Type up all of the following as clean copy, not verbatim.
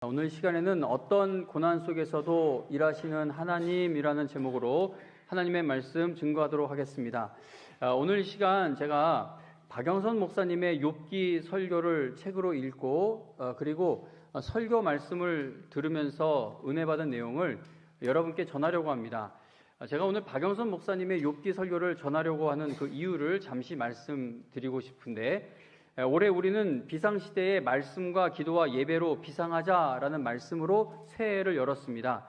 오늘 시간에는 어떤 고난 속에서도 일하시는 하나님이라는 제목으로 하나님의 말씀 증거하도록 하겠습니다. 오늘 시간 제가 박영선 목사님의 욥기 설교를 책으로 읽고 그리고 설교 말씀을 들으면서 은혜 받은 내용을 여러분께 전하려고 합니다. 제가 오늘 박영선 목사님의 욥기 설교를 전하려고 하는 그 이유를 잠시 말씀드리고 싶은데, 올해 우리는 비상시대의 말씀과 기도와 예배로 비상하자라는 말씀으로 새해를 열었습니다.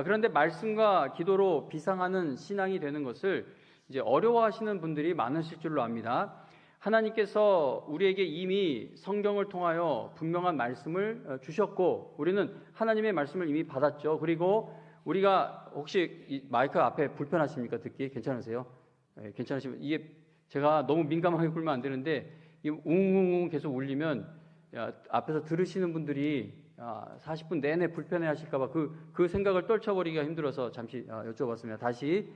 그런데 말씀과 기도로 비상하는 신앙이 되는 것을 이제 어려워하시는 분들이 많으실 줄로 압니다. 하나님께서 우리에게 이미 성경을 통하여 분명한 말씀을 주셨고, 우리는 하나님의 말씀을 이미 받았죠. 그리고 우리가 혹시 이 마이크 앞에 불편하십니까? 듣기 괜찮으세요? 괜찮으시면, 이게 제가 너무 민감하게 굴면 안 되는데 웅웅웅 계속 울리면 앞에서 들으시는 분들이 40분 내내 불편해 하실까봐 그 생각을 떨쳐버리기가 힘들어서 잠시 여쭤봤습니다. 다시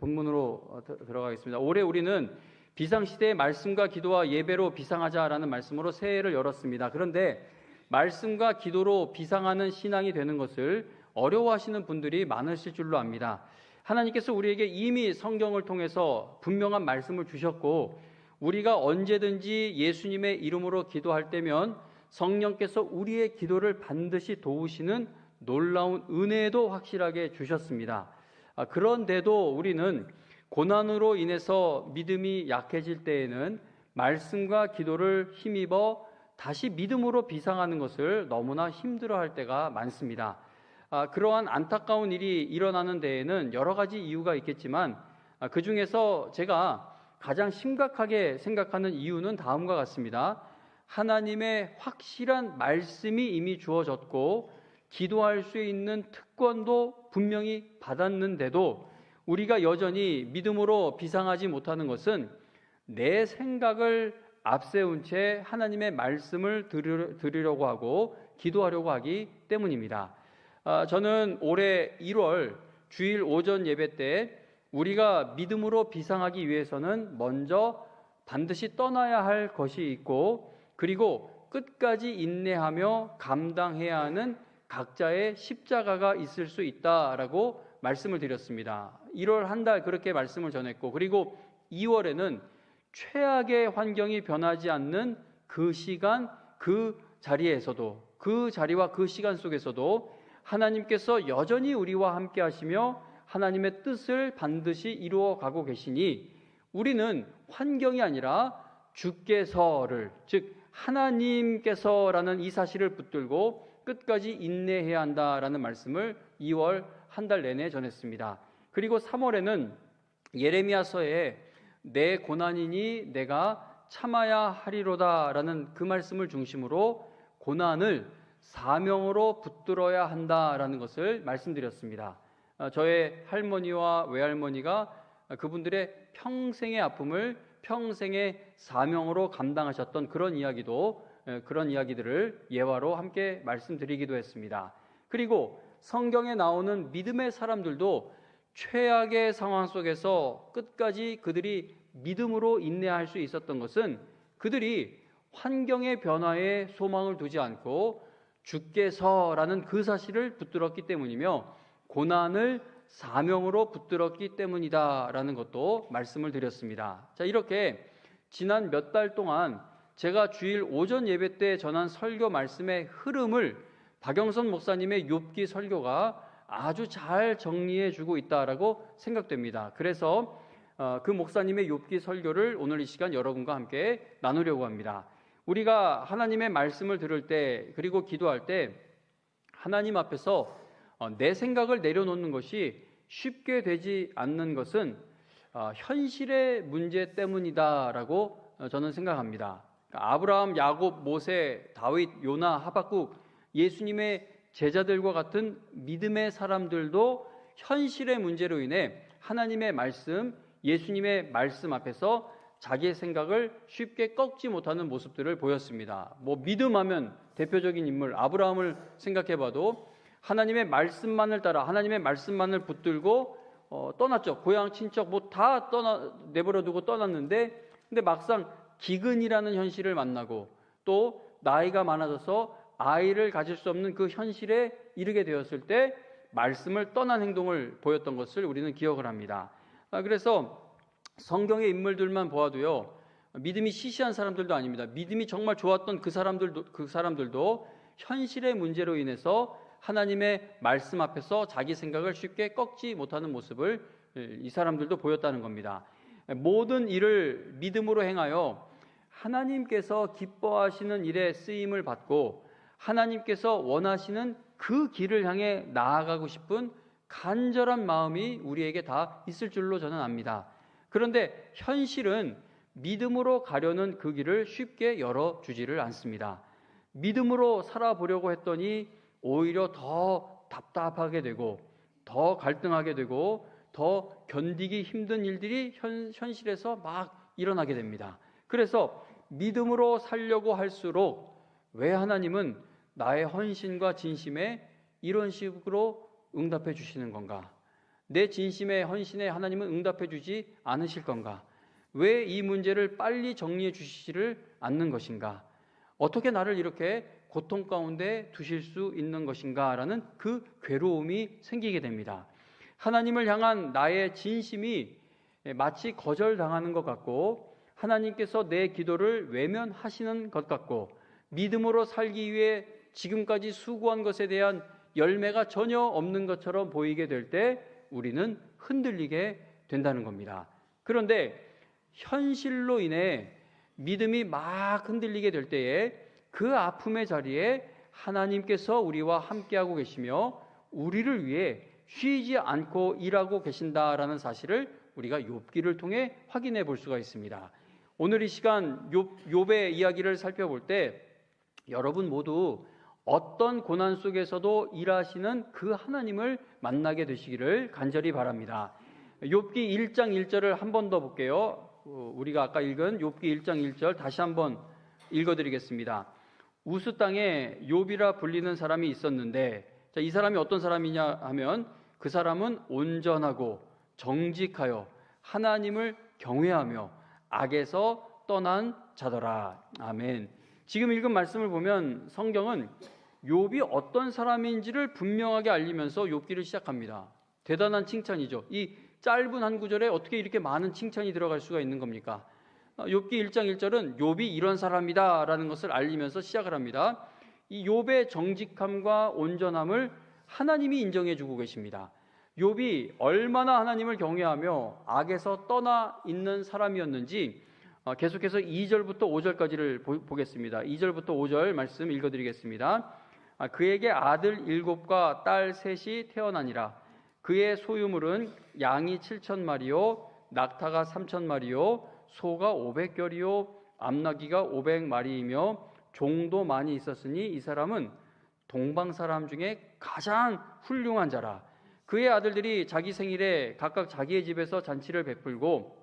본문으로 들어가겠습니다. 올해 우리는 비상시대의 말씀과 기도와 예배로 비상하자라는 말씀으로 새해를 열었습니다. 그런데 말씀과 기도로 비상하는 신앙이 되는 것을 어려워하시는 분들이 많으실 줄로 압니다. 하나님께서 우리에게 이미 성경을 통해서 분명한 말씀을 주셨고, 우리가 언제든지 예수님의 이름으로 기도할 때면 성령께서 우리의 기도를 반드시 도우시는 놀라운 은혜도 확실하게 주셨습니다. 그런데도 우리는 고난으로 인해서 믿음이 약해질 때에는 말씀과 기도를 힘입어 다시 믿음으로 비상하는 것을 너무나 힘들어할 때가 많습니다. 그러한 안타까운 일이 일어나는 데에는 여러 가지 이유가 있겠지만, 그 중에서 제가 가장 심각하게 생각하는 이유는 다음과 같습니다. 하나님의 확실한 말씀이 이미 주어졌고 기도할 수 있는 특권도 분명히 받았는데도 우리가 여전히 믿음으로 비상하지 못하는 것은 내 생각을 앞세운 채 하나님의 말씀을 들으려고 하고 기도하려고 하기 때문입니다. 저는 올해 1월 주일 오전 예배 때 우리가 믿음으로 비상하기 위해서는 먼저 반드시 떠나야 할 것이 있고, 그리고 끝까지 인내하며 감당해야 하는 각자의 십자가가 있을 수 있다라고 말씀을 드렸습니다. 1월 한 달 그렇게 말씀을 전했고, 그리고 2월에는 최악의 환경이 변하지 않는 그 시간, 그 자리에서도, 그 자리와 그 시간 속에서도 하나님께서 여전히 우리와 함께 하시며 하나님의 뜻을 반드시 이루어 가고 계시니, 우리는 환경이 아니라 주께서를, 즉 하나님께서라는 이 사실을 붙들고 끝까지 인내해야 한다라는 말씀을 2월 한 달 내내 전했습니다. 그리고 3월에는 예레미야서에 내 고난이니 내가 참아야 하리로다라는 그 말씀을 중심으로 고난을 사명으로 붙들어야 한다라는 것을 말씀드렸습니다. 저의 할머니와 외할머니가 그분들의 평생의 아픔을 평생의 사명으로 감당하셨던 그런 이야기들을 예화로 함께 말씀드리기도 했습니다. 그리고 성경에 나오는 믿음의 사람들도 최악의 상황 속에서 끝까지 그들이 믿음으로 인내할 수 있었던 것은 그들이 환경의 변화에 소망을 두지 않고 주께서라는 그 사실을 붙들었기 때문이며 고난을 사명으로 붙들었기 때문이다라는 것도 말씀을 드렸습니다. 자, 이렇게 지난 몇 달 동안 제가 주일 오전 예배 때 전한 설교 말씀의 흐름을 박영선 목사님의 욥기 설교가 아주 잘 정리해 주고 있다라고 생각됩니다. 그래서 그 목사님의 욥기 설교를 오늘 이 시간 여러분과 함께 나누려고 합니다. 우리가 하나님의 말씀을 들을 때, 그리고 기도할 때 하나님 앞에서 내 생각을 내려놓는 것이 쉽게 되지 않는 것은 현실의 문제 때문이다라고 저는 생각합니다. 아브라함, 야곱, 모세, 다윗, 요나, 하박국, 예수님의 제자들과 같은 믿음의 사람들도 현실의 문제로 인해 하나님의 말씀, 예수님의 말씀 앞에서 자기의 생각을 쉽게 꺾지 못하는 모습들을 보였습니다. 믿음하면 대표적인 인물 아브라함을 생각해봐도 하나님의 말씀만을 따라 하나님의 말씀만을 붙들고 떠났죠. 고향, 친척 다 내버려두고 떠났는데, 근데 막상 기근이라는 현실을 만나고 또 나이가 많아져서 아이를 가질 수 없는 그 현실에 이르게 되었을 때 말씀을 떠난 행동을 보였던 것을 우리는 기억을 합니다. 그래서 성경의 인물들만 보아도요, 믿음이 시시한 사람들도 아닙니다. 믿음이 정말 좋았던 그 사람들도 현실의 문제로 인해서 하나님의 말씀 앞에서 자기 생각을 쉽게 꺾지 못하는 모습을 이 사람들도 보였다는 겁니다. 모든 일을 믿음으로 행하여 하나님께서 기뻐하시는 일에 쓰임을 받고 하나님께서 원하시는 그 길을 향해 나아가고 싶은 간절한 마음이 우리에게 다 있을 줄로 저는 압니다. 그런데 현실은 믿음으로 가려는 그 길을 쉽게 열어주지를 않습니다. 믿음으로 살아보려고 했더니 오히려 더 답답하게 되고 더 갈등하게 되고 더 견디기 힘든 일들이 현실에서 막 일어나게 됩니다. 그래서 믿음으로 살려고 할수록 왜 하나님은 나의 헌신과 진심에 이런 식으로 응답해 주시는 건가? 내 진심에 헌신에 하나님은 응답해 주지 않으실 건가? 왜 이 문제를 빨리 정리해 주시지를 않는 것인가? 어떻게 나를 이렇게 고통 가운데 두실 수 있는 것인가? 라는 그 괴로움이 생기게 됩니다. 하나님을 향한 나의 진심이 마치 거절당하는 것 같고 하나님께서 내 기도를 외면하시는 것 같고 믿음으로 살기 위해 지금까지 수고한 것에 대한 열매가 전혀 없는 것처럼 보이게 될 때 우리는 흔들리게 된다는 겁니다. 그런데 현실로 인해 믿음이 막 흔들리게 될 때에 그 아픔의 자리에 하나님께서 우리와 함께하고 계시며 우리를 위해 쉬지 않고 일하고 계신다라는 사실을 우리가 욥기를 통해 확인해 볼 수가 있습니다. 오늘 이 시간 욥의 이야기를 살펴볼 때 여러분 모두 어떤 고난 속에서도 일하시는 그 하나님을 만나게 되시기를 간절히 바랍니다. 욥기 1장 1절을 한 번 더 볼게요. 우리가 아까 읽은 욥기 1장 1절 다시 한번 읽어드리겠습니다. 우스 땅에 욥이라 불리는 사람이 있었는데, 자, 이 사람이 어떤 사람이냐 하면 그 사람은 온전하고 정직하여 하나님을 경외하며 악에서 떠난 자더라. 아멘. 지금 읽은 말씀을 보면 성경은 욥이 어떤 사람인지를 분명하게 알리면서 욥기를 시작합니다. 대단한 칭찬이죠. 이 짧은 한 구절에 어떻게 이렇게 많은 칭찬이 들어갈 수가 있는 겁니까? 욥기 1장 1절은 욥이 이런 사람이다 라는 것을 알리면서 시작을 합니다. 이 욥의 정직함과 온전함을 하나님이 인정해 주고 계십니다. 욥이 얼마나 하나님을 경외하며 악에서 떠나 있는 사람이었는지 계속해서 2절부터 5절까지를 보겠습니다. 2절부터 5절 말씀 읽어드리겠습니다. 그에게 아들 7과 딸 3이 태어나니라. 그의 소유물은 양이 7,000마리요 낙타가 3,000마리요 소가 500결이요 암나귀가 500마리이며 종도 많이 있었으니 이 사람은 동방 사람 중에 가장 훌륭한 자라. 그의 아들들이 자기 생일에 각각 자기의 집에서 잔치를 베풀고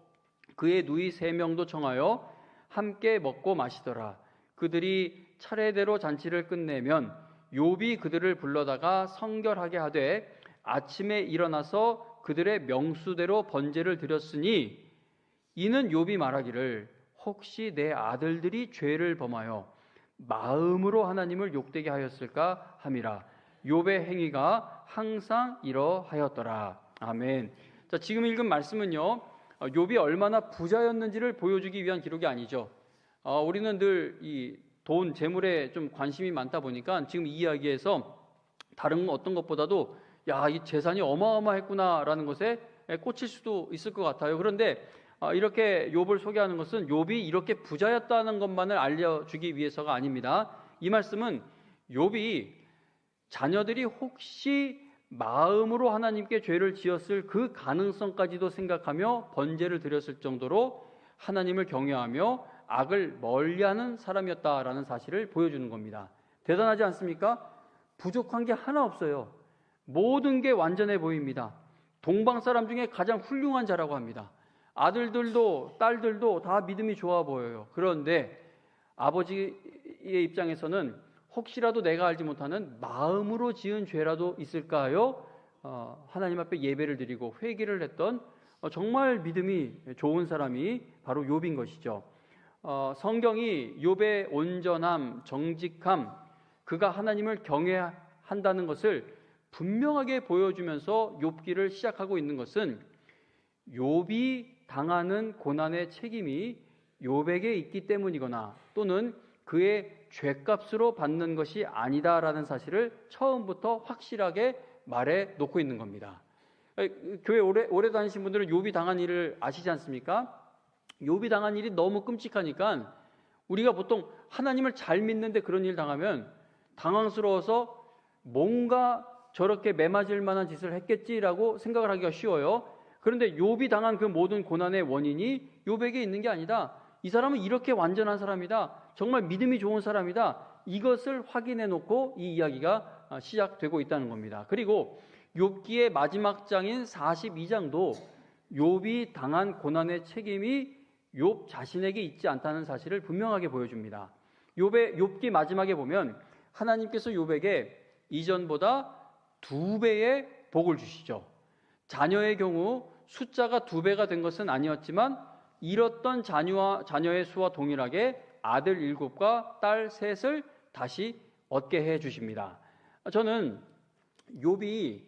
그의 누이 3명도 청하여 함께 먹고 마시더라. 그들이 차례대로 잔치를 끝내면 욥이 그들을 불러다가 성결하게 하되 아침에 일어나서 그들의 명수대로 번제를 드렸으니 이는 욥이 말하기를 혹시 내 아들들이 죄를 범하여 마음으로 하나님을 욕되게 하였을까 함이라. 욥의 행위가 항상 이러하였더라. 아멘. 자, 지금 읽은 말씀은요, 욥이 얼마나 부자였는지를 보여주기 위한 기록이 아니죠. 우리는 늘 이 돈, 재물에 좀 관심이 많다 보니까 지금 이 이야기에서 다른 어떤 것보다도 야, 이 재산이 어마어마했구나라는 것에 꽂힐 수도 있을 것 같아요. 그런데 이렇게 욥을 소개하는 것은 욥이 이렇게 부자였다는 것만을 알려주기 위해서가 아닙니다. 이 말씀은 욥이 자녀들이 혹시 마음으로 하나님께 죄를 지었을 그 가능성까지도 생각하며 번제를 드렸을 정도로 하나님을 경외하며 악을 멀리하는 사람이었다라는 사실을 보여주는 겁니다. 대단하지 않습니까? 부족한 게 하나 없어요. 모든 게 완전해 보입니다. 동방 사람 중에 가장 훌륭한 자라고 합니다. 아들들도 딸들도 다 믿음이 좋아 보여요. 그런데 아버지의 입장에서는 혹시라도 내가 알지 못하는 마음으로 지은 죄라도 있을까요? 하나님 앞에 예배를 드리고 회개를 했던 정말 믿음이 좋은 사람이 바로 욥인 것이죠. 성경이 욥의 온전함, 정직함, 그가 하나님을 경외한다는 것을 분명하게 보여주면서 욥기를 시작하고 있는 것은 욥이 당하는 고난의 책임이 욥에게 있기 때문이거나 또는 그의 죄값으로 받는 것이 아니다라는 사실을 처음부터 확실하게 말해 놓고 있는 겁니다. 교회 오래 다니신 분들은 욥이 당한 일을 아시지 않습니까? 욥이 당한 일이 너무 끔찍하니까 우리가 보통 하나님을 잘 믿는데 그런 일 당하면 당황스러워서 뭔가 저렇게 매맞을 만한 짓을 했겠지라고 생각을 하기가 쉬워요. 그런데 욥이 당한 그 모든 고난의 원인이 욥에게 있는 게 아니다. 이 사람은 이렇게 완전한 사람이다. 정말 믿음이 좋은 사람이다. 이것을 확인해 놓고 이 이야기가 시작되고 있다는 겁니다. 그리고 욥기의 마지막 장인 42장도 욥이 당한 고난의 책임이 욥 자신에게 있지 않다는 사실을 분명하게 보여줍니다. 욥기 마지막에 보면 하나님께서 욥에게 이전보다 2배의 복을 주시죠. 자녀의 경우 숫자가 2배가 된 것은 아니었지만 잃었던 자녀의 수와 동일하게 아들 7과 딸 3을 다시 얻게 해 주십니다. 저는 욥이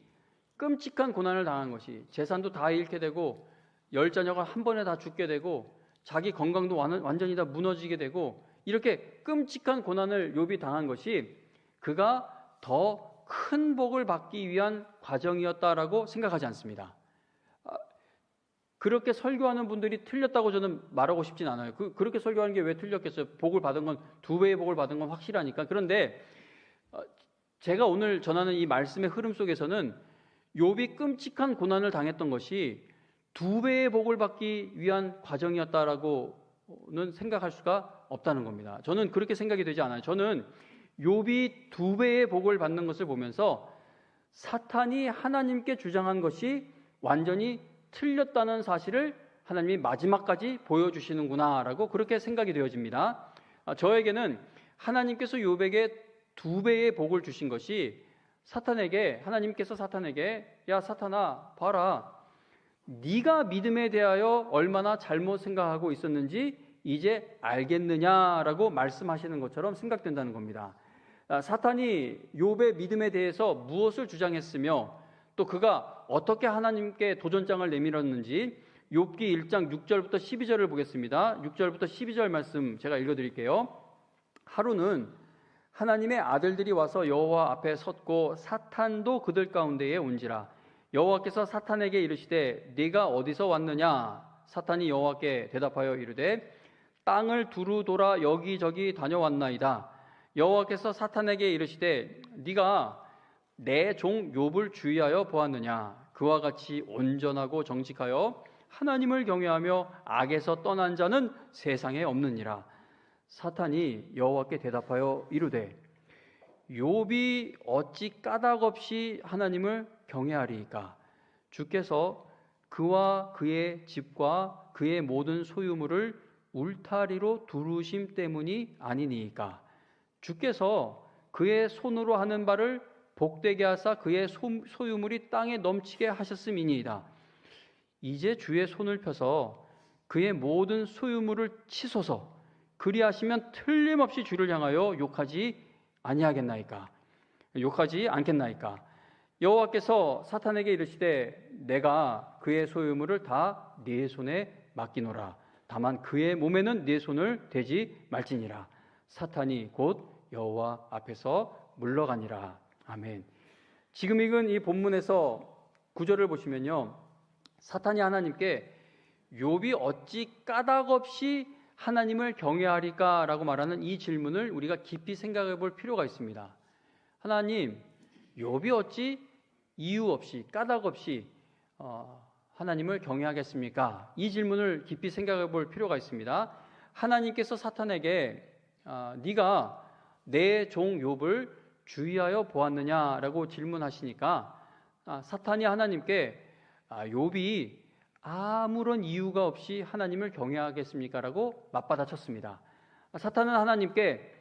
끔찍한 고난을 당한 것이 재산도 다 잃게 되고 10자녀가 한 번에 다 죽게 되고 자기 건강도 완전히 다 무너지게 되고 이렇게 끔찍한 고난을 욥이 당한 것이 그가 더 큰 복을 받기 위한 과정이었다라고 생각하지 않습니다. 그렇게 설교하는 분들이 틀렸다고 저는 말하고 싶진 않아요. 그렇게 설교하는 게 왜 틀렸겠어요? 복을 받은 건 2배의 복을 받은 건 확실하니까. 그런데 제가 오늘 전하는 이 말씀의 흐름 속에서는 욥이 끔찍한 고난을 당했던 것이 2배의 복을 받기 위한 과정이었다라고는 생각할 수가 없다는 겁니다. 저는 그렇게 생각이 되지 않아요. 저는 욥이 2배의 복을 받는 것을 보면서 사탄이 하나님께 주장한 것이 완전히 틀렸다는 사실을 하나님이 마지막까지 보여주시는구나라고 그렇게 생각이 되어집니다. 저에게는 하나님께서 욥에게 2배의 복을 주신 것이 하나님께서 사탄에게 야 사탄아 봐라, 네가 믿음에 대하여 얼마나 잘못 생각하고 있었는지 이제 알겠느냐라고 말씀하시는 것처럼 생각된다는 겁니다. 사탄이 욥의 믿음에 대해서 무엇을 주장했으며 또 그가 어떻게 하나님께 도전장을 내밀었는지 욥기 1장 6절부터 12절을 보겠습니다. 6절부터 12절 말씀 제가 읽어드릴게요. 하루는 하나님의 아들들이 와서 여호와 앞에 섰고 사탄도 그들 가운데에 온지라. 여호와께서 사탄에게 이르시되 네가 어디서 왔느냐? 사탄이 여호와께 대답하여 이르되 땅을 두루 돌아 여기저기 다녀왔나이다. 여호와께서 사탄에게 이르시되 네가 내 종 욥을 주의하여 보았느냐? 그와 같이 온전하고 정직하여 하나님을 경외하며 악에서 떠난 자는 세상에 없느니라. 사탄이 여호와께 대답하여 이르되 욥이 어찌 까닭없이 하나님을 경외하리이까? 주께서 그와 그의 집과 그의 모든 소유물을 울타리로 두르심 때문이 아니니이까? 주께서 그의 손으로 하는 바를 복되게 하사 그의 소유물이 땅에 넘치게 하셨음이니이다. 이제 주의 손을 펴서 그의 모든 소유물을 치소서. 그리하시면 틀림없이 주를 향하여 욕하지 아니하겠나이까? 욕하지 않겠나이까? 여호와께서 사탄에게 이르시되 내가 그의 소유물을 다 네 손에 맡기노라. 다만 그의 몸에는 네 손을 대지 말지니라. 사탄이 곧 여호와 앞에서 물러가니라. 아멘. 지금 읽은 이 본문에서 구절을 보시면요, 사탄이 하나님께 욥이 어찌 까닭없이 하나님을 경외하리까? 라고 말하는 이 질문을 우리가 깊이 생각해 볼 필요가 있습니다. 하나님, 욥이 어찌 이유 없이 까닭 없이 하나님을 경외하겠습니까? 이 질문을 깊이 생각해 볼 필요가 있습니다. 하나님께서 사탄에게 네가 내 종 욥을 주의하여 보았느냐라고 질문하시니까 사탄이 하나님께 욥이 아무런 이유가 없이 하나님을 경외하겠습니까? 라고 맞받아쳤습니다. 사탄은 하나님께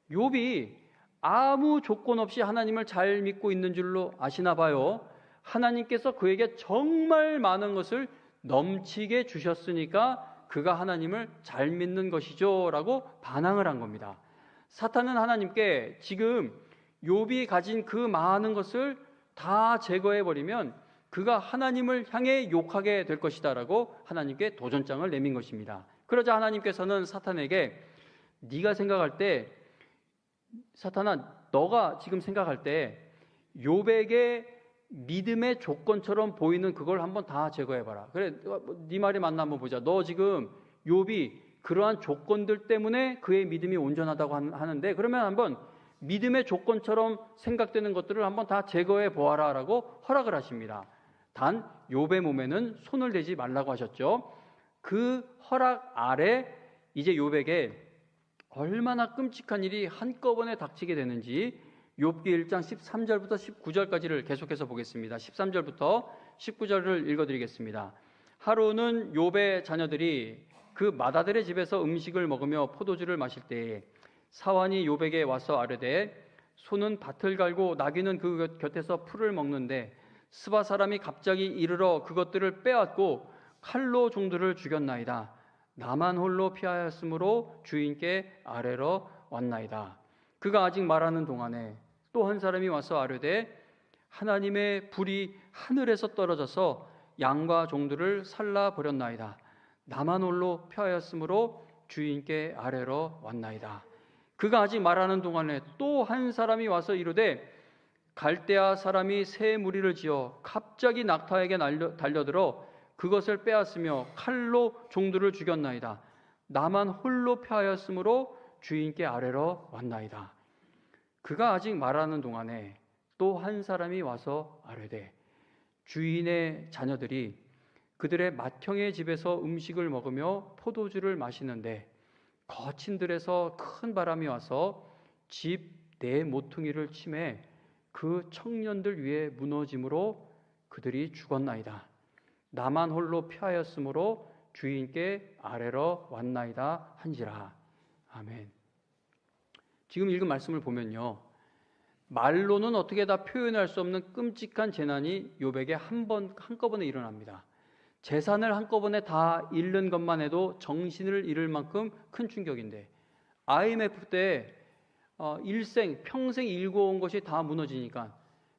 욥이 아무 조건 없이 하나님을 잘 믿고 있는 줄로 아시나 봐요. 하나님께서 그에게 정말 많은 것을 넘치게 주셨으니까 그가 하나님을 잘 믿는 것이죠 라고 반항을 한 겁니다. 사탄은 하나님께 지금 욥이 가진 그 많은 것을 다 제거해 버리면 그가 하나님을 향해 욕하게 될 것이다라고 하나님께 도전장을 내민 것입니다. 그러자 하나님께서는 사탄에게 네가 생각할 때, 사탄아, 너가 지금 생각할 때 욥에게 믿음의 조건처럼 보이는 그걸 한번 다 제거해봐라. 그래, 네 말이 맞나 한번 보자. 너 지금 욥이 그러한 조건들 때문에 그의 믿음이 온전하다고 하는데, 그러면 한번 믿음의 조건처럼 생각되는 것들을 한번 다 제거해 보아라 라고 허락을 하십니다. 단 욥의 몸에는 손을 대지 말라고 하셨죠. 그 허락 아래 이제 욥에게 얼마나 끔찍한 일이 한꺼번에 닥치게 되는지 욥기 1장 13절부터 19절까지를 계속해서 보겠습니다. 13절부터 19절을 읽어드리겠습니다. 하루는 욥의 자녀들이 그 맏아들의 집에서 음식을 먹으며 포도주를 마실 때에 사환이 욥에게 와서 아뢰되 소는 밭을 갈고 나귀는 그 곁에서 풀을 먹는데 스바 사람이 갑자기 이르러 그것들을 빼앗고 칼로 종들을 죽였나이다. 나만 홀로 피하였으므로 주인께 아뢰러 왔나이다. 그가 아직 말하는 동안에 또 한 사람이 와서 아뢰되 하나님의 불이 하늘에서 떨어져서 양과 종들을 살라 버렸나이다. 나만 홀로 피하였으므로 주인께 아뢰러 왔나이다. 그가 아직 말하는 동안에 또 한 사람이 와서 이르되 갈대아 사람이 새 무리를 지어 갑자기 낙타에게 달려들어 그것을 빼앗으며 칼로 종들을 죽였나이다. 나만 홀로 피하였으므로 주인께 아뢰러 왔나이다. 그가 아직 말하는 동안에 또 한 사람이 와서 아뢰되 주인의 자녀들이 그들의 맏형의 집에서 음식을 먹으며 포도주를 마시는데 거친 들에서 큰 바람이 와서 집 내 모퉁이를 치매 그 청년들 위에 무너짐으로 그들이 죽었나이다. 나만 홀로 피하였으므로 주인께 아뢰러 왔나이다 한지라. 아멘. 지금 읽은 말씀을 보면요, 말로는 어떻게 다 표현할 수 없는 끔찍한 재난이 욥에게 한꺼번에 일어납니다. 재산을 한꺼번에 다 잃는 것만 해도 정신을 잃을 만큼 큰 충격인데, IMF 때 평생 일궈온 것이 다 무너지니까,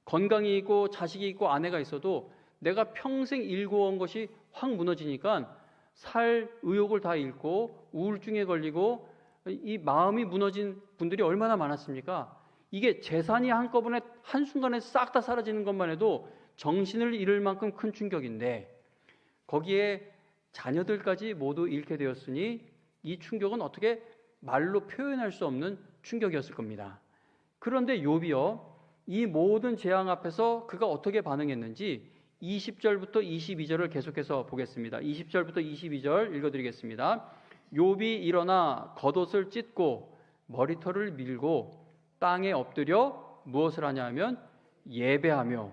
건강이 있고 자식이 있고 아내가 있어도 내가 평생 일궈온 것이 확 무너지니까 살 의욕을 다 잃고 우울증에 걸리고 이 마음이 무너진 분들이 얼마나 많았습니까? 이게 재산이 한꺼번에 한순간에 싹 다 사라지는 것만 해도 정신을 잃을 만큼 큰 충격인데, 거기에 자녀들까지 모두 잃게 되었으니 이 충격은 어떻게 말로 표현할 수 없는 충격이었을 겁니다. 그런데 욥이요, 이 모든 재앙 앞에서 그가 어떻게 반응했는지 20절부터 22절을 계속해서 보겠습니다. 20절부터 22절 읽어드리겠습니다. 욥이 일어나 겉옷을 찢고 머리털을 밀고 땅에 엎드려 무엇을 하냐 하면 예배하며,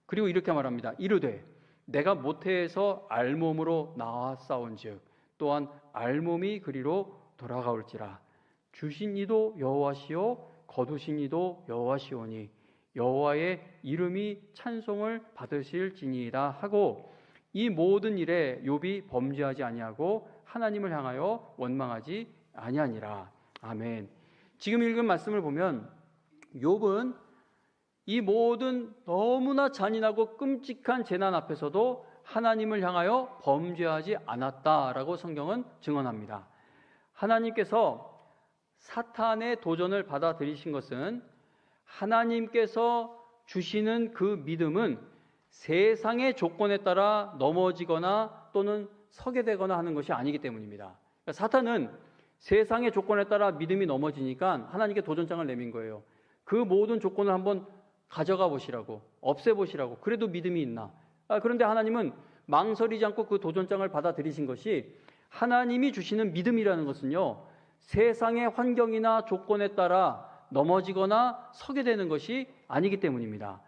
그리고 이렇게 말합니다. 이르되 내가 모태에서 알몸으로 나왔사온즉 또한 알몸이 그리로 돌아가올지라. 주신 이도 여호와시요 거두신 이도 여호와시오니 여호와의 이름이 찬송을 받으실지니이다 하고, 이 모든 일에 욥이 범죄하지 아니하고 하나님을 향하여 원망하지 아니하니라. 아멘. 지금 읽은 말씀을 보면 욥은 이 모든 너무나 잔인하고 끔찍한 재난 앞에서도 하나님을 향하여 범죄하지 않았다라고 성경은 증언합니다. 하나님께서 사탄의 도전을 받아들이신 것은 하나님께서 주시는 그 믿음은 세상의 조건에 따라 넘어지거나 또는 서게 되거나 하는 것이 아니기 때문입니다. 그러니까 사탄은 세상의 조건에 따라 믿음이 넘어지니까 하나님께 도전장을 내민 거예요. 그 모든 조건을 한번 가져가 보시라고, 없애보시라고. 그래도 믿음이 있나? 그런데 하나님은 망설이지 않고 그 도전장을 받아들이신 것이, 하나님이 주시는 믿음이라는 것은요, 세상의 환경이나 조건에 따라 넘어지거나 서게 되는 것이 아니기 때문입니다.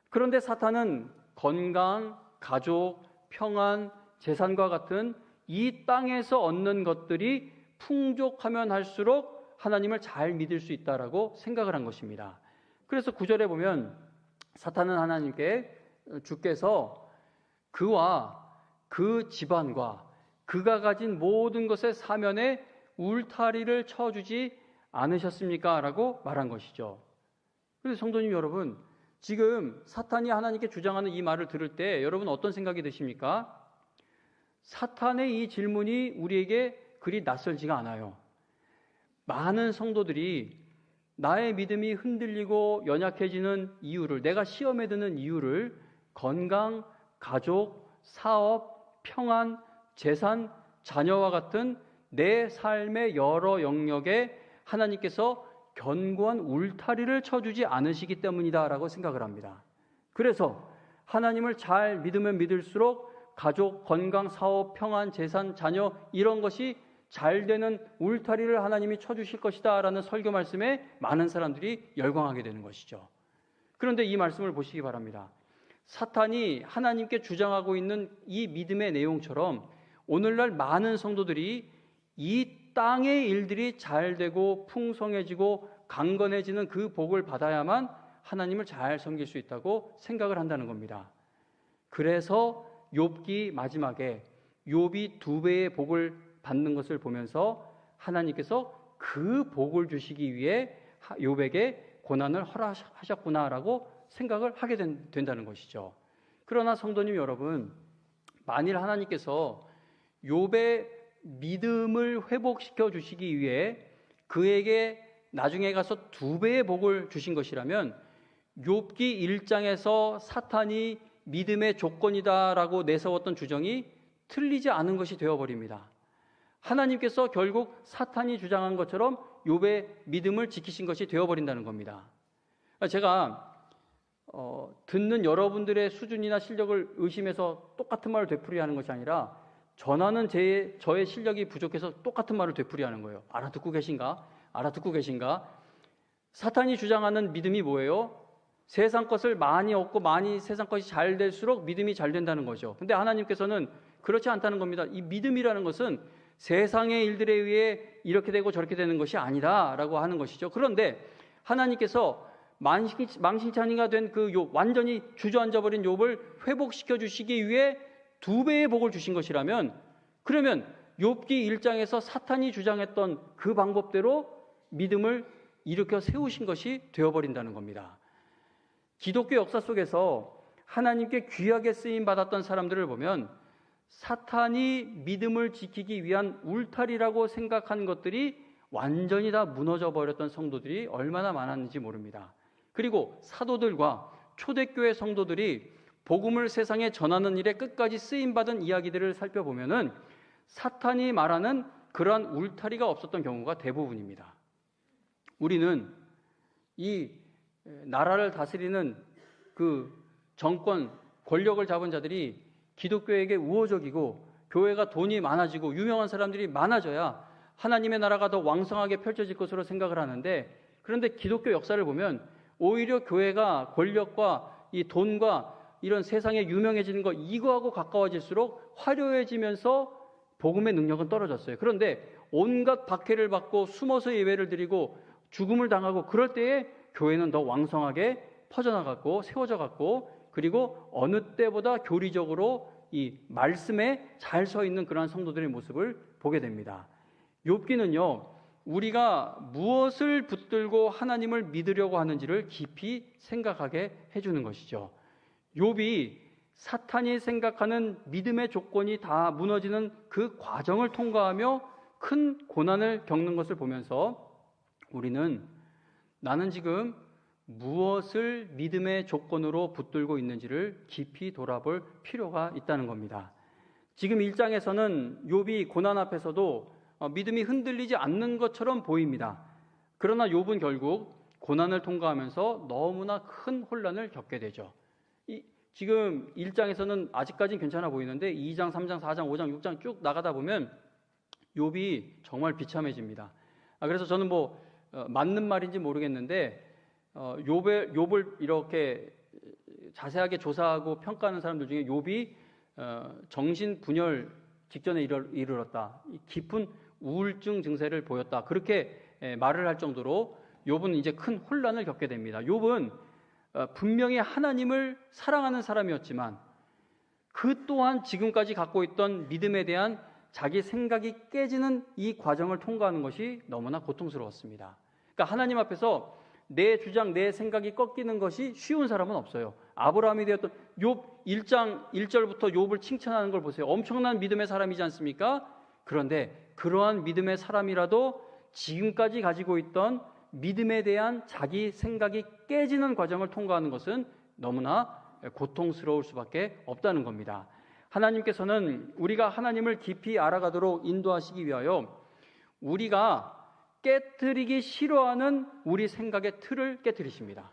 그런데 사탄은 건강, 가족, 평안, 재산과 같은 이 땅에서 얻는 것들이 풍족하면 할수록 하나님을 잘 믿을 수 있다라고 생각을 한 것입니다. 그래서 9절에 보면 사탄은 하나님께 주께서 그와 그 집안과 그가 가진 모든 것의 사면에 울타리를 쳐주지 않으셨습니까? 라고 말한 것이죠. 그래서 성도님 여러분, 지금 사탄이 하나님께 주장하는 이 말을 들을 때 여러분 어떤 생각이 드십니까? 사탄의 이 질문이 우리에게 그리 낯설지가 않아요. 많은 성도들이 나의 믿음이 흔들리고 연약해지는 이유를, 내가 시험에 드는 이유를 건강, 가족, 사업, 평안, 재산, 자녀와 같은 내 삶의 여러 영역에 하나님께서 견고한 울타리를 쳐주지 않으시기 때문이다라고 생각을 합니다. 그래서 하나님을 잘 믿으면 믿을수록 가족, 건강, 사업, 평안, 재산, 자녀 이런 것이 잘 되는 울타리를 하나님이 쳐주실 것이다 라는 설교 말씀에 많은 사람들이 열광하게 되는 것이죠. 그런데 이 말씀을 보시기 바랍니다. 사탄이 하나님께 주장하고 있는 이 믿음의 내용처럼 오늘날 많은 성도들이 이 땅의 일들이 잘 되고 풍성해지고 강건해지는 그 복을 받아야만 하나님을 잘 섬길 수 있다고 생각을 한다는 겁니다. 그래서 욥기 마지막에 욥이 2배의 복을 받는 것을 보면서 하나님께서 그 복을 주시기 위해 욥에게 고난을 허락하셨구나라고 생각을 하게 된다는 것이죠. 그러나 성도님 여러분, 만일 하나님께서 욥의 믿음을 회복시켜 주시기 위해 그에게 나중에 가서 2배의 복을 주신 것이라면 욥기 1장에서 사탄이 믿음의 조건이다라고 내세웠던 주장이 틀리지 않은 것이 되어버립니다. 하나님께서 결국 사탄이 주장한 것처럼 욥의 믿음을 지키신 것이 되어버린다는 겁니다. 제가 듣는 여러분들의 수준이나 실력을 의심해서 똑같은 말을 되풀이하는 것이 아니라 전하는 저의 실력이 부족해서 똑같은 말을 되풀이하는 거예요. 알아듣고 계신가? 알아듣고 계신가? 사탄이 주장하는 믿음이 뭐예요? 세상 것을 많이 얻고 많이 세상 것이 잘 될수록 믿음이 잘 된다는 거죠. 근데 하나님께서는 그렇지 않다는 겁니다. 이 믿음이라는 것은 세상의 일들에 의해 이렇게 되고 저렇게 되는 것이 아니다라고 하는 것이죠. 그런데 하나님께서 망신창이가 된 그 욥, 완전히 주저앉아버린 욥을 회복시켜 주시기 위해 2배의 복을 주신 것이라면, 그러면 욥기 1장에서 사탄이 주장했던 그 방법대로 믿음을 일으켜 세우신 것이 되어버린다는 겁니다. 기독교 역사 속에서 하나님께 귀하게 쓰임받았던 사람들을 보면 사탄이 믿음을 지키기 위한 울타리라고 생각한 것들이 완전히 다 무너져 버렸던 성도들이 얼마나 많았는지 모릅니다. 그리고 사도들과 초대교회 성도들이 복음을 세상에 전하는 일에 끝까지 쓰임받은 이야기들을 살펴보면은 사탄이 말하는 그러한 울타리가 없었던 경우가 대부분입니다. 우리는 이 나라를 다스리는 그 정권, 권력을 잡은 자들이 기독교에게 우호적이고 교회가 돈이 많아지고 유명한 사람들이 많아져야 하나님의 나라가 더 왕성하게 펼쳐질 것으로 생각을 하는데, 그런데 기독교 역사를 보면 오히려 교회가 권력과 이 돈과 이런 세상에 유명해지는 것, 이거하고 가까워질수록 화려해지면서 복음의 능력은 떨어졌어요. 그런데 온갖 박해를 받고 숨어서 예배를 드리고 죽음을 당하고 그럴 때에 교회는 더 왕성하게 퍼져나갔고 세워져 갔고, 그리고 어느 때보다 교리적으로 이 말씀에 잘 서 있는 그러한 성도들의 모습을 보게 됩니다. 욥기는요, 우리가 무엇을 붙들고 하나님을 믿으려고 하는지를 깊이 생각하게 해주는 것이죠. 욥이 사탄이 생각하는 믿음의 조건이 다 무너지는 그 과정을 통과하며 큰 고난을 겪는 것을 보면서 우리는 나는 지금 무엇을 믿음의 조건으로 붙들고 있는지를 깊이 돌아볼 필요가 있다는 겁니다. 지금 1장에서는 욥이 고난 앞에서도 믿음이 흔들리지 않는 것처럼 보입니다. 그러나 욥은 결국 고난을 통과하면서 너무나 큰 혼란을 겪게 되죠. 지금 1장에서는 아직까지는 괜찮아 보이는데 2장, 3장, 4장, 5장, 6장 쭉 나가다 보면 욥이 정말 비참해집니다. 그래서 저는 맞는 말인지 모르겠는데 욥을 이렇게 자세하게 조사하고 평가하는 사람들 중에 욥이 정신분열 직전에 이르렀다, 깊은 우울증 증세를 보였다, 그렇게 말을 할 정도로 욥은 이제 큰 혼란을 겪게 됩니다. 욥은 분명히 하나님을 사랑하는 사람이었지만 그 또한 지금까지 갖고 있던 믿음에 대한 자기 생각이 깨지는 이 과정을 통과하는 것이 너무나 고통스러웠습니다. 그러니까 하나님 앞에서 내 주장, 내 생각이 꺾이는 것이 쉬운 사람은 없어요. 아브라함이 되었던 욥 1장 1절부터 욥을 칭찬하는 걸 보세요. 엄청난 믿음의 사람이지 않습니까? 그런데 그러한 믿음의 사람이라도 지금까지 가지고 있던 믿음에 대한 자기 생각이 깨지는 과정을 통과하는 것은 너무나 고통스러울 수밖에 없다는 겁니다. 하나님께서는 우리가 하나님을 깊이 알아가도록 인도하시기 위하여 우리가 깨트리기 싫어하는 우리 생각의 틀을 깨트리십니다.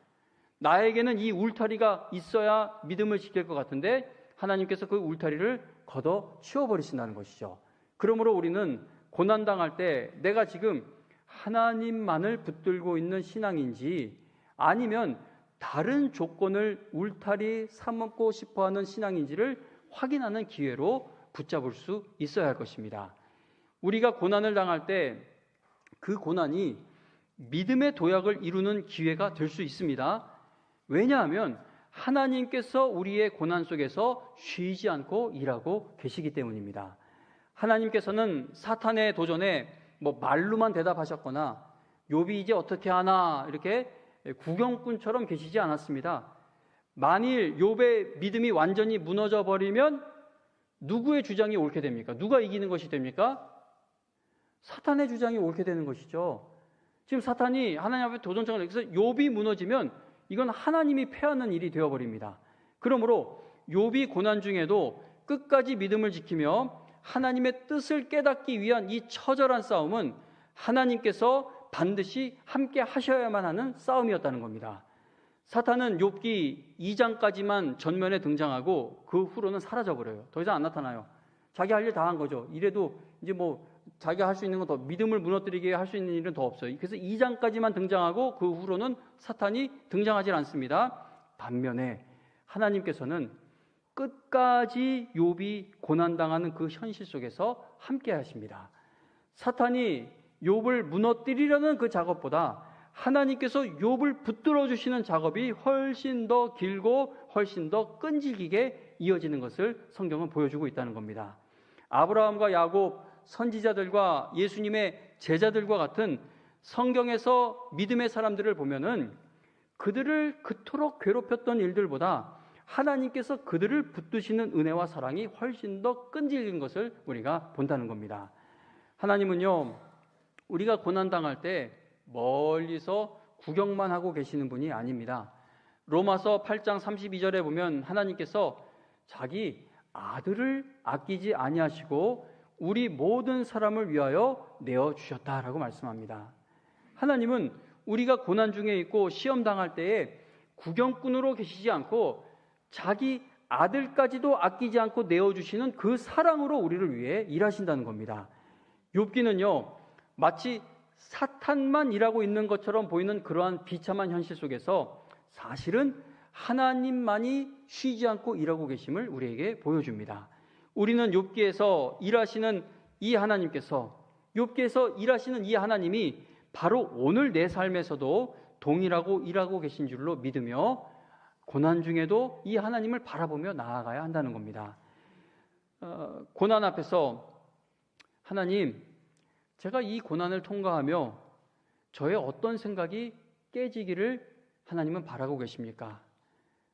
나에게는 이 울타리가 있어야 믿음을 지킬 것 같은데 하나님께서 그 울타리를 걷어 치워버리신다는 것이죠. 그러므로 우리는 고난당할 때 내가 지금 하나님만을 붙들고 있는 신앙인지 아니면 다른 조건을 울타리 삼고 싶어하는 신앙인지를 확인하는 기회로 붙잡을 수 있어야 할 것입니다. 우리가 고난을 당할 때 그 고난이 믿음의 도약을 이루는 기회가 될 수 있습니다. 왜냐하면 하나님께서 우리의 고난 속에서 쉬지 않고 일하고 계시기 때문입니다. 하나님께서는 사탄의 도전에 말로만 대답하셨거나 욥이 이제 어떻게 하나 이렇게 구경꾼처럼 계시지 않았습니다. 만일 욥의 믿음이 완전히 무너져 버리면 누구의 주장이 옳게 됩니까? 누가 이기는 것이 됩니까? 사탄의 주장이 옳게 되는 것이죠. 지금 사탄이 하나님 앞에 도전장을 내서 욥이 무너지면 이건 하나님이 패하는 일이 되어버립니다. 그러므로 욥이 고난 중에도 끝까지 믿음을 지키며 하나님의 뜻을 깨닫기 위한 이 처절한 싸움은 하나님께서 반드시 함께 하셔야만 하는 싸움이었다는 겁니다. 사탄은 욥기 2장까지만 전면에 등장하고 그 후로는 사라져버려요. 더 이상 안 나타나요. 자기 할 일 다 한 거죠. 이래도 이제 자기가 할 수 있는 건 더, 믿음을 무너뜨리게 할 수 있는 일은 더 없어요. 그래서 2장까지만 등장하고 그 후로는 사탄이 등장하지 않습니다. 반면에 하나님께서는 끝까지 욥이 고난당하는 그 현실 속에서 함께 하십니다. 사탄이 욥을 무너뜨리려는 그 작업보다 하나님께서 욥을 붙들어 주시는 작업이 훨씬 더 길고 훨씬 더 끈질기게 이어지는 것을 성경은 보여주고 있다는 겁니다. 아브라함과 야곱, 선지자들과 예수님의 제자들과 같은 성경에서 믿음의 사람들을 보면은 그들을 그토록 괴롭혔던 일들보다 하나님께서 그들을 붙드시는 은혜와 사랑이 훨씬 더 끈질긴 것을 우리가 본다는 겁니다. 하나님은요, 우리가 고난당할 때 멀리서 구경만 하고 계시는 분이 아닙니다. 로마서 8장 32절에 보면 하나님께서 자기 아들을 아끼지 아니하시고 우리 모든 사람을 위하여 내어주셨다라고 말씀합니다. 하나님은 우리가 고난 중에 있고 시험 당할 때에 구경꾼으로 계시지 않고 자기 아들까지도 아끼지 않고 내어주시는 그 사랑으로 우리를 위해 일하신다는 겁니다. 욥기는요, 마치 사탄만 일하고 있는 것처럼 보이는 그러한 비참한 현실 속에서 사실은 하나님만이 쉬지 않고 일하고 계심을 우리에게 보여줍니다. 우리는 욥기에서 일하시는 이 하나님께서, 욥기에서 일하시는 이 하나님이 바로 오늘 내 삶에서도 동일하고 일하고 계신 줄로 믿으며 고난 중에도 이 하나님을 바라보며 나아가야 한다는 겁니다. 고난 앞에서 하나님, 제가 이 고난을 통과하며 저의 어떤 생각이 깨지기를 하나님은 바라고 계십니까?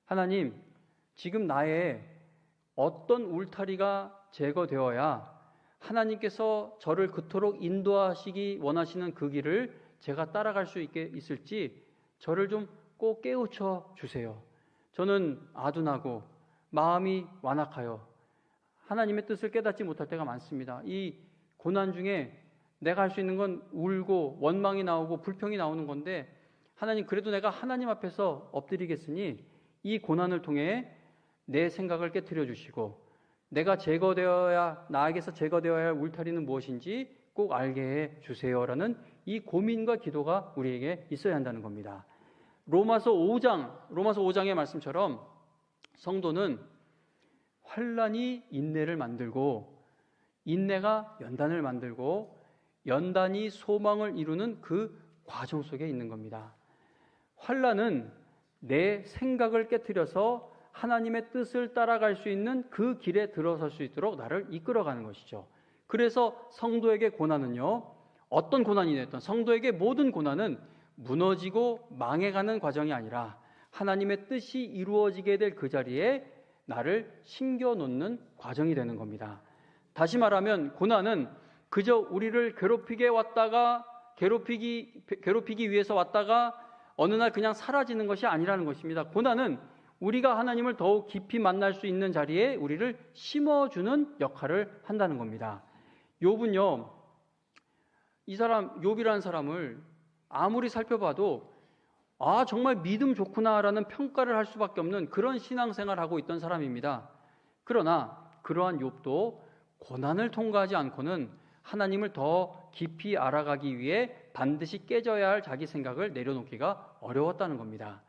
하나님, 지금 나의 어떤 울타리가 제거되어야 하나님께서 저를 그토록 인도하시기 원하시는 그 길을 제가 따라갈 수 있을지 저를 좀 꼭 깨우쳐 주세요. 저는 아둔하고 마음이 완악하여 하나님의 뜻을 깨닫지 못할 때가 많습니다. 이 고난 중에 내가 할 수 있는 건 울고 원망이 나오고 불평이 나오는 건데, 하나님, 그래도 내가 하나님 앞에서 엎드리겠으니 이 고난을 통해 내 생각을 깨트려 주시고 내가 나에게서 제거되어야 할 울타리는 무엇인지 꼭 알게 해 주세요라는 이 고민과 기도가 우리에게 있어야 한다는 겁니다. 로마서 5장의 말씀처럼 성도는 환난이 인내를 만들고 인내가 연단을 만들고 연단이 소망을 이루는 그 과정 속에 있는 겁니다. 환난은 내 생각을 깨트려서 하나님의 뜻을 따라갈 수 있는 그 길에 들어설 수 있도록 나를 이끌어가는 것이죠. 그래서 성도에게 고난은요, 어떤 고난이 됐든 성도에게 모든 고난은 무너지고 망해가는 과정이 아니라 하나님의 뜻이 이루어지게 될 그 자리에 나를 심겨놓는 과정이 되는 겁니다. 다시 말하면 고난은 그저 우리를 괴롭히기 위해서 왔다가 어느 날 그냥 사라지는 것이 아니라는 것입니다. 고난은 우리가 하나님을 더욱 깊이 만날 수 있는 자리에 우리를 심어주는 역할을 한다는 겁니다. 욥은요, 이 사람 욥이라는 사람을 아무리 살펴봐도 정말 믿음 좋구나라는 평가를 할 수밖에 없는 그런 신앙생활을 하고 있던 사람입니다. 그러나 그러한 욥도 고난을 통과하지 않고는 하나님을 더 깊이 알아가기 위해 반드시 깨져야 할 자기 생각을 내려놓기가 어려웠다는 겁니다.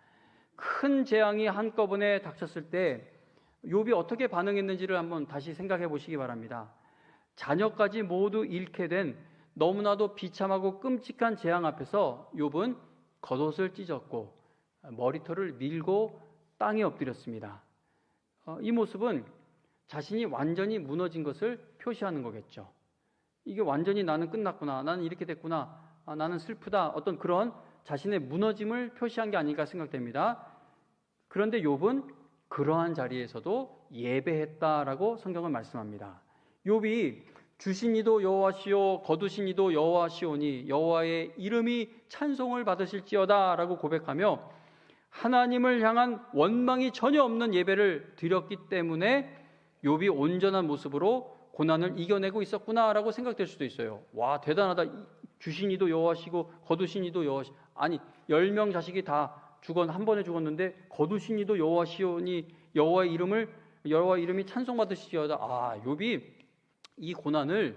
큰 재앙이 한꺼번에 닥쳤을 때 욥이 어떻게 반응했는지를 한번 다시 생각해 보시기 바랍니다. 자녀까지 모두 잃게 된 너무나도 비참하고 끔찍한 재앙 앞에서 욥은 겉옷을 찢었고 머리털을 밀고 땅에 엎드렸습니다. 이 모습은 자신이 완전히 무너진 것을 표시하는 거겠죠. 이게 완전히 나는 끝났구나, 나는 이렇게 됐구나, 나는 슬프다, 어떤 그런 자신의 무너짐을 표시한 게 아닐까 생각됩니다. 그런데 욥은 그러한 자리에서도 예배했다라고 성경은 말씀합니다. 욥이 주신 이도 여호와시오 거두신 이도 여호와시오니 여호와의 이름이 찬송을 받으실지어다 라고 고백하며 하나님을 향한 원망이 전혀 없는 예배를 드렸기 때문에 욥이 온전한 모습으로 고난을 이겨내고 있었구나라고 생각될 수도 있어요. 와, 대단하다. 주신 이도 여호와시고 거두신 이도 여호와시. 아니, 10명 자식이 다 한 번에 죽었는데 거두신 이도 여호와시오니 여호와의 이름이 찬송받으시지어다. 욥이 이 고난을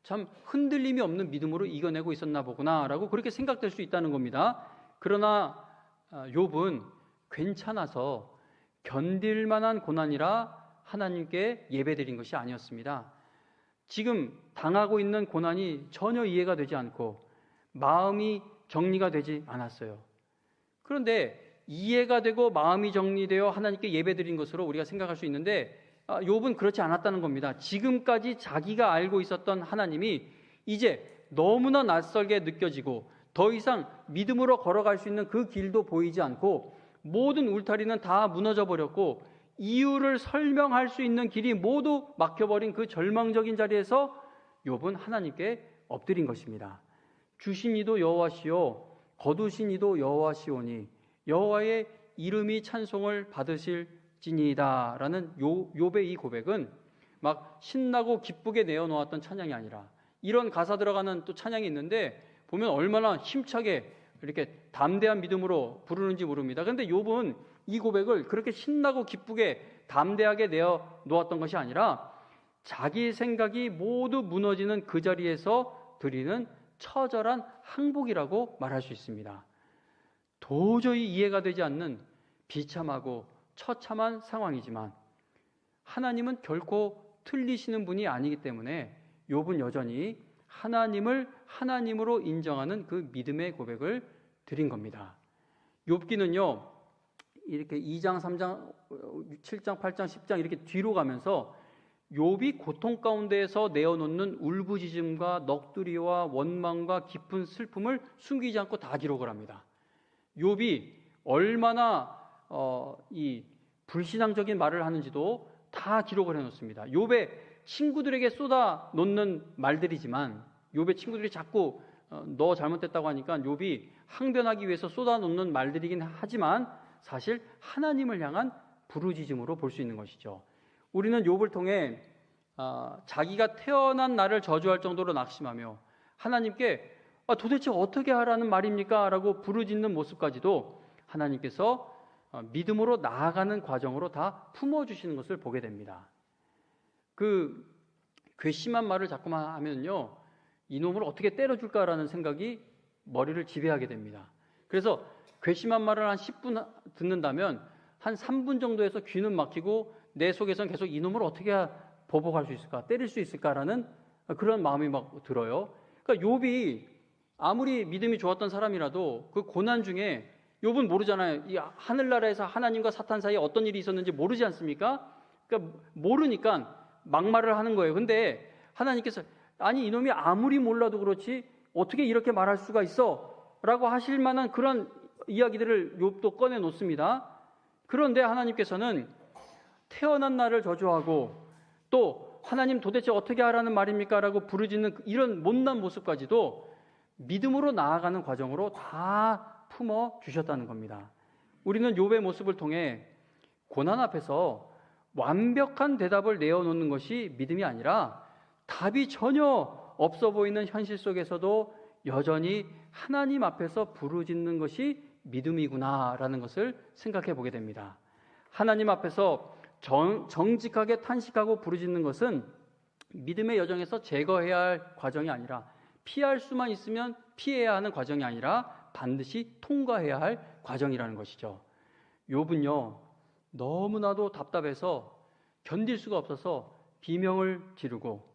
참 흔들림이 없는 믿음으로 이겨내고 있었나 보구나라고 그렇게 생각될 수 있다는 겁니다. 그러나 욥은 괜찮아서 견딜 만한 고난이라 하나님께 예배드린 것이 아니었습니다. 지금 당하고 있는 고난이 전혀 이해가 되지 않고 마음이 정리가 되지 않았어요. 그런데 이해가 되고 마음이 정리되어 하나님께 예배드린 것으로 우리가 생각할 수 있는데 욥은 그렇지 않았다는 겁니다. 지금까지 자기가 알고 있었던 하나님이 이제 너무나 낯설게 느껴지고 더 이상 믿음으로 걸어갈 수 있는 그 길도 보이지 않고 모든 울타리는 다 무너져 버렸고 이유를 설명할 수 있는 길이 모두 막혀버린 그 절망적인 자리에서 욥은 하나님께 엎드린 것입니다. 주신 이도 여호와시오 거두신 이도 여호와시오니 여호와의 이름이 찬송을 받으실지니이다 라는 욥의 이 고백은 막 신나고 기쁘게 내어놓았던 찬양이 아니라 이런 가사 들어가는 또 찬양이 있는데 보면 얼마나 힘차게 이렇게 담대한 믿음으로 부르는지 모릅니다. 그런데 욥은 이 고백을 그렇게 신나고 기쁘게 담대하게 내어놓았던 것이 아니라 자기 생각이 모두 무너지는 그 자리에서 드리는 처절한 항복이라고 말할 수 있습니다. 도저히 이해가 되지 않는 비참하고 처참한 상황이지만 하나님은 결코 틀리시는 분이 아니기 때문에 욥은 여전히 하나님을 하나님으로 인정하는 그 믿음의 고백을 드린 겁니다. 욥기는요 이렇게 2장, 3장, 7장, 8장, 10장 이렇게 뒤로 가면서 욥이 고통 가운데에서 내어놓는 울부짖음과 넋두리와 원망과 깊은 슬픔을 숨기지 않고 다 기록을 합니다. 욥이 얼마나 이 불신앙적인 말을 하는지도 다 기록을 해놓습니다. 욥의 친구들에게 쏟아 놓는 말들이지만 욥의 친구들이 자꾸 너 잘못됐다고 하니까 욥이 항변하기 위해서 쏟아 놓는 말들이긴 하지만 사실 하나님을 향한 부르짖음으로 볼 수 있는 것이죠. 우리는 욥을 통해 자기가 태어난 날을 저주할 정도로 낙심하며 하나님께 도대체 어떻게 하라는 말입니까? 라고 부르짖는 모습까지도 하나님께서 믿음으로 나아가는 과정으로 다 품어주시는 것을 보게 됩니다. 그 괘씸한 말을 자꾸만 하면요 이놈을 어떻게 때려줄까라는 생각이 머리를 지배하게 됩니다. 그래서 괘씸한 말을 한 10분 듣는다면 한 3분 정도에서 귀는 막히고 내 속에서는 계속 이놈을 어떻게 보복할 수 있을까, 때릴 수 있을까라는 그런 마음이 막 들어요. 그러니까 욥이 아무리 믿음이 좋았던 사람이라도 그 고난 중에 욥은 모르잖아요. 이 하늘나라에서 하나님과 사탄 사이에 어떤 일이 있었는지 모르지 않습니까? 그러니까 모르니까 막말을 하는 거예요. 근데 하나님께서 아니 이놈이 아무리 몰라도 그렇지 어떻게 이렇게 말할 수가 있어? 라고 하실 만한 그런 이야기들을 욥도 꺼내 놓습니다. 그런데 하나님께서는 태어난 날을 저주하고 또 하나님 도대체 어떻게 하라는 말입니까? 라고 부르짖는 이런 못난 모습까지도 믿음으로 나아가는 과정으로 다 품어 주셨다는 겁니다. 우리는 욥의 모습을 통해 고난 앞에서 완벽한 대답을 내어놓는 것이 믿음이 아니라 답이 전혀 없어 보이는 현실 속에서도 여전히 하나님 앞에서 부르짖는 것이 믿음이구나라는 것을 생각해 보게 됩니다. 하나님 앞에서 정직하게 탄식하고 부르짖는 것은 믿음의 여정에서 제거해야 할 과정이 아니라 피할 수만 있으면 피해야 하는 과정이 아니라 반드시 통과해야 할 과정이라는 것이죠. 욥은요, 너무나도 답답해서 견딜 수가 없어서 비명을 지르고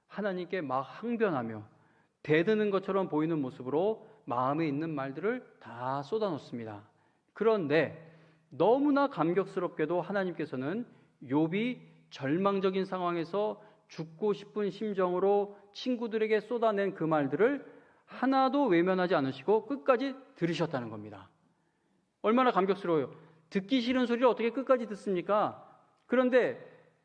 하나님께 막 항변하며 대드는 것처럼 보이는 모습으로 마음에 있는 말들을 다 쏟아놓습니다. 그런데 너무나 감격스럽게도 하나님께서는 욥이 절망적인 상황에서 죽고 싶은 심정으로 친구들에게 쏟아낸 그 말들을 하나도 외면하지 않으시고 끝까지 들으셨다는 겁니다. 얼마나 감격스러워요. 듣기 싫은 소리를 어떻게 끝까지 듣습니까? 그런데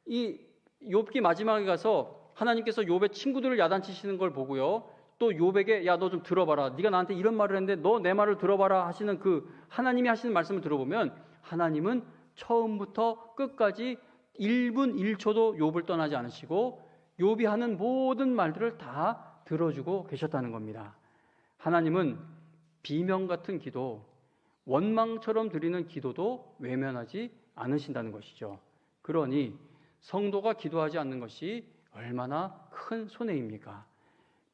이 욥기 마지막에 가서 하나님께서 욥의 친구들을 야단치시는 걸 보고요. 또 욥에게 야, 너 좀 들어봐라. 네가 나한테 이런 말을 했는데 너 내 말을 들어봐라 하시는 그 하나님이 하시는 말씀을 들어보면 하나님은 처음부터 끝까지 1분 1초도 욥을 떠나지 않으시고 욥이 하는 모든 말들을 다 들어주고 계셨다는 겁니다. 하나님은 비명 같은 기도, 원망처럼 드리는 기도도 외면하지 않으신다는 것이죠. 그러니 성도가 기도하지 않는 것이 얼마나 큰 손해입니까?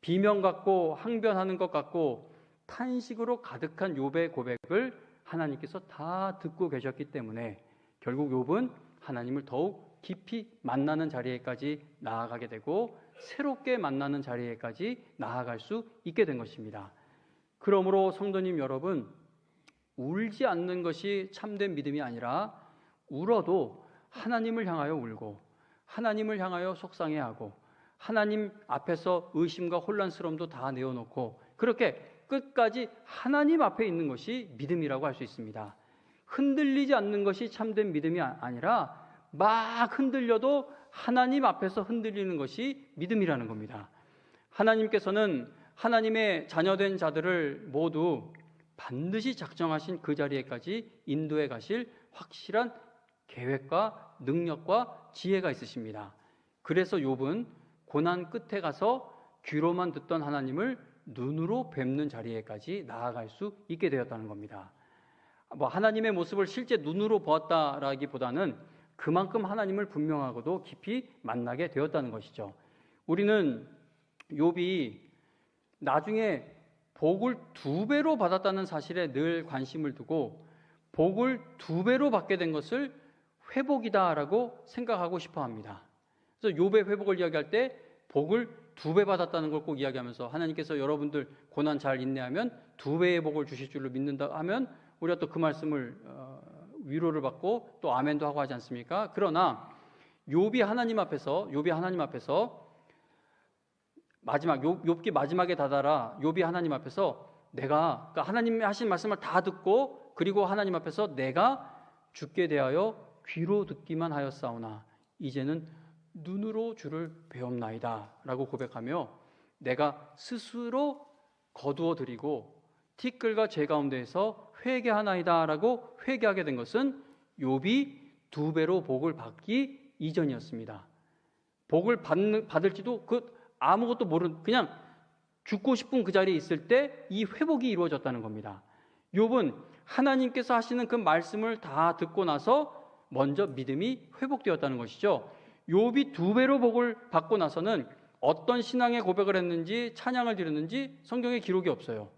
비명 같고 항변하는 것 같고 탄식으로 가득한 욥의 고백을 하나님께서 다 듣고 계셨기 때문에 결국 욥은 하나님을 더욱 깊이 만나는 자리에까지 나아가게 되고 새롭게 만나는 자리에까지 나아갈 수 있게 된 것입니다. 그러므로 성도님 여러분, 울지 않는 것이 참된 믿음이 아니라 울어도 하나님을 향하여 울고 하나님을 향하여 속상해하고 하나님 앞에서 의심과 혼란스러움도 다 내어놓고 그렇게 끝까지 하나님 앞에 있는 것이 믿음이라고 할 수 있습니다. 흔들리지 않는 것이 참된 믿음이 아니라 막 흔들려도 하나님 앞에서 흔들리는 것이 믿음이라는 겁니다. 하나님께서는 하나님의 자녀된 자들을 모두 반드시 작정하신 그 자리에까지 인도해 가실 확실한 계획과 능력과 지혜가 있으십니다. 그래서 욥은 고난 끝에 가서 귀로만 듣던 하나님을 눈으로 뵙는 자리에까지 나아갈 수 있게 되었다는 겁니다. 하나님의 모습을 실제 눈으로 보았다라기보다는 그만큼 하나님을 분명하고도 깊이 만나게 되었다는 것이죠. 우리는 욥이 나중에 복을 2배로 받았다는 사실에 늘 관심을 두고 복을 2배로 받게 된 것을 회복이다라고 생각하고 싶어 합니다. 그래서 욥의 회복을 이야기할 때 복을 2배 받았다는 걸 꼭 이야기하면서 하나님께서 여러분들 고난 잘 인내하면 2배의 복을 주실 줄로 믿는다 하면 우리가 또 그 말씀을 위로를 받고 또 아멘도 하고 하지 않습니까? 그러나 욥이 하나님 앞에서 욥기 마지막에 다다라 욥이 하나님 앞에서 내가 그러니까 하나님이 하신 말씀을 다 듣고 그리고 하나님 앞에서 내가 주께 대하여 귀로 듣기만 하였사오나 이제는 눈으로 주를 배옵나이다 라고 고백하며 내가 스스로 거두어 드리고 티끌과 재 가운데에서 회개하나이다 라고 회개하게 된 것은 욥이 2배로 복을 받기 이전이었습니다. 복을 받을지도 아무것도 모르는 그냥 죽고 싶은 그 자리에 있을 때 이 회복이 이루어졌다는 겁니다. 욥은 하나님께서 하시는 그 말씀을 다 듣고 나서 먼저 믿음이 회복되었다는 것이죠. 욥이 2배로 복을 받고 나서는 어떤 신앙의 고백을 했는지 찬양을 드렸는지 성경에 기록이 없어요.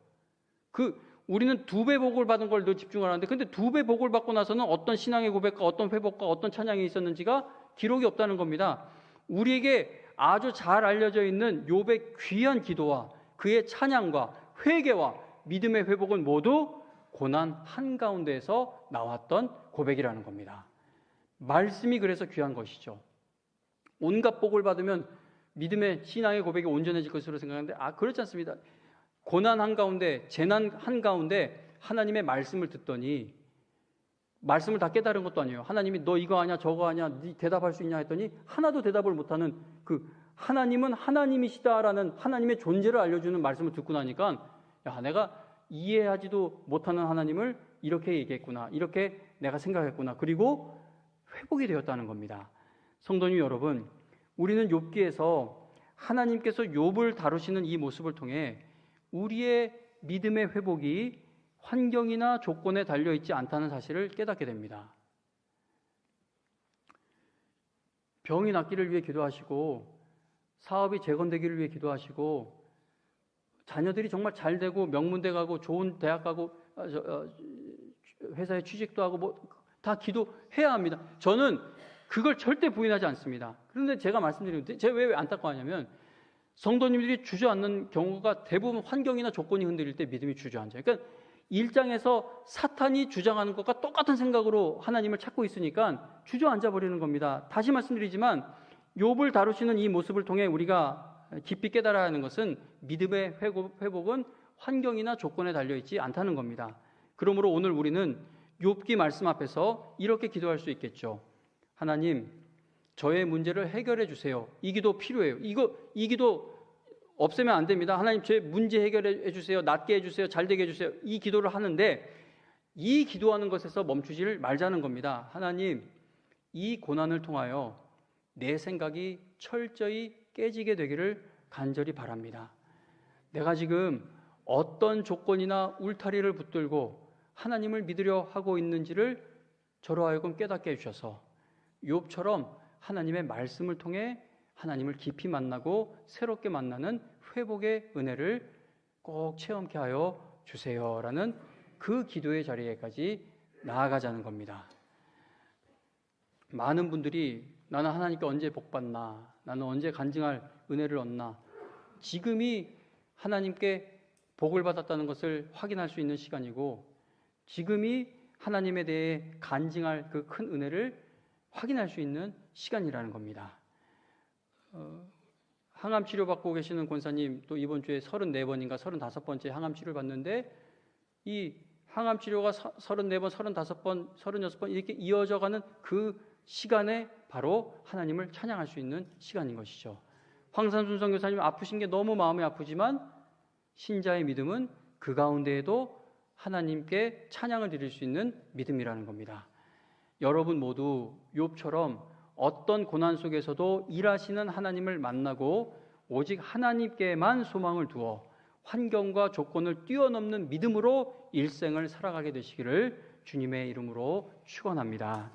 우리는 2배 복을 받은 걸 늘 집중을 하는데 근데 2배 복을 받고 나서는 어떤 신앙의 고백과 어떤 회복과 어떤 찬양이 있었는지가 기록이 없다는 겁니다. 우리에게 아주 잘 알려져 있는 욥의 귀한 기도와 그의 찬양과 회개와 믿음의 회복은 모두 고난 한가운데에서 나왔던 고백이라는 겁니다. 말씀이 그래서 귀한 것이죠. 온갖 복을 받으면 믿음의 신앙의 고백이 온전해질 것으로 생각하는데 그렇지 않습니다. 고난 한가운데, 재난 한가운데 하나님의 말씀을 듣더니, 말씀을 다 깨달은 것도 아니에요. 하나님이 너 이거 아냐 저거 아냐 네 대답할 수 있냐 했더니 하나도 대답을 못하는, 그 하나님은 하나님이시다라는 하나님의 존재를 알려주는 말씀을 듣고 나니까, 야, 내가 이해하지도 못하는 하나님을 이렇게 얘기했구나, 이렇게 내가 생각했구나. 그리고 회복이 되었다는 겁니다. 성도님 여러분, 우리는 욥기에서 하나님께서 욥을 다루시는 이 모습을 통해 우리의 믿음의 회복이 환경이나 조건에 달려있지 않다는 사실을 깨닫게 됩니다. 병이 낫기를 위해 기도하시고, 사업이 재건되기를 위해 기도하시고, 자녀들이 정말 잘 되고 명문대 가고 좋은 대학 가고 회사에 취직도 하고 뭐 다 기도해야 합니다. 저는 그걸 절대 부인하지 않습니다. 그런데 제가 말씀드리는데 제가 왜 안타까워하냐면, 성도님들이 주저앉는 경우가 대부분 환경이나 조건이 흔들릴 때 믿음이 주저앉아요. 그러니까 1장에서 사탄이 주장하는 것과 똑같은 생각으로 하나님을 찾고 있으니까 주저앉아 버리는 겁니다. 다시 말씀드리지만 욥을 다루시는 이 모습을 통해 우리가 깊이 깨달아야 하는 것은 믿음의 회복은 환경이나 조건에 달려있지 않다는 겁니다. 그러므로 오늘 우리는 욥기 말씀 앞에서 이렇게 기도할 수 있겠죠. 하나님, 저의 문제를 해결해 주세요. 이 기도 필요해요. 이 기도 없애면 안 됩니다. 하나님, 제 문제 해결해 주세요. 낫게 해주세요. 잘 되게 해주세요. 이 기도를 하는데, 이 기도하는 것에서 멈추지를 말자는 겁니다. 하나님, 이 고난을 통하여 내 생각이 철저히 깨지게 되기를 간절히 바랍니다. 내가 지금 어떤 조건이나 울타리를 붙들고 하나님을 믿으려 하고 있는지를 저로 하여금 깨닫게 해주셔서 욥처럼 하나님의 말씀을 통해 하나님을 깊이 만나고 새롭게 만나는 회복의 은혜를 꼭 체험케 하여 주세요라는 그 기도의 자리에까지 나아가자는 겁니다. 많은 분들이 나는 하나님께 언제 복받나, 나는 언제 간증할 은혜를 얻나, 지금이 하나님께 복을 받았다는 것을 확인할 수 있는 시간이고, 지금이 하나님에 대해 간증할 그 큰 은혜를 확인할 수 있는 시간이라는 겁니다. 항암 치료받고 계시는 권사님, 또 이번 주에 34번인가 35번째 항암 치료를 받는데, 이 항암 치료가 34번, 35번, 36번 이렇게 이어져가는 그 시간에 바로 하나님을 찬양할 수 있는 시간인 것이죠. 황산순 선교사님 아프신 게 너무 마음이 아프지만 신자의 믿음은 그 가운데에도 하나님께 찬양을 드릴 수 있는 믿음이라는 겁니다. 여러분 모두 욥처럼 어떤 고난 속에서도 일하시는 하나님을 만나고 오직 하나님께만 소망을 두어 환경과 조건을 뛰어넘는 믿음으로 일생을 살아가게 되시기를 주님의 이름으로 축원합니다.